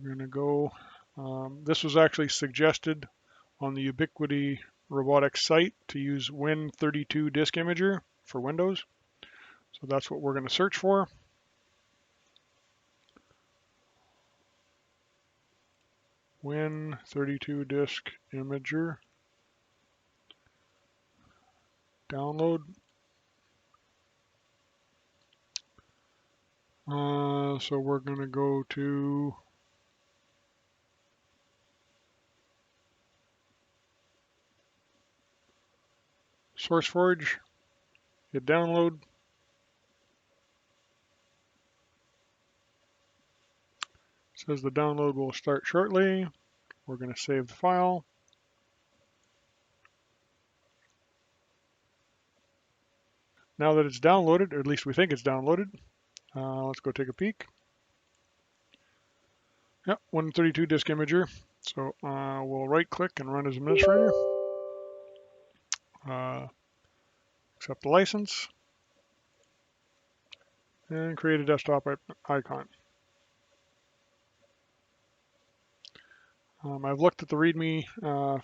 we're going to go, this was actually suggested on the Ubiquity Robotics site to use Win32 Disk Imager for Windows. So that's what we're going to search for. Win32 Disk Imager. Download. So we're going to go to SourceForge, hit download. It says the download will start shortly. We're going to save the file. Now that it's downloaded, or at least we think it's downloaded, let's go take a peek. Yep, Win32 Disk Imager. So we'll right click and run as administrator. Accept the license. And create a desktop icon. I've looked at the README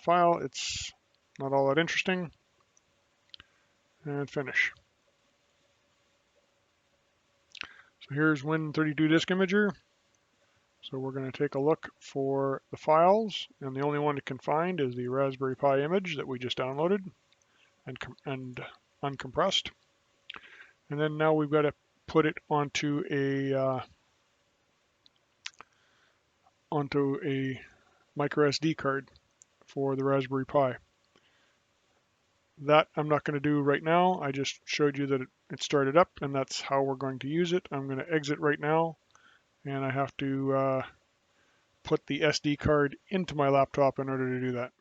file. It's not all that interesting. And finish. So here's Win32 Disk Imager. So we're going to take a look for the files, and the only one it can find is the Raspberry Pi image that we just downloaded and uncompressed. And then now we've got to put it onto a micro SD card for the Raspberry Pi. That I'm not going to do right now. I just showed you that it started up, and that's how we're going to use it. I'm going to exit right now, and I have to put the SD card into my laptop in order to do that.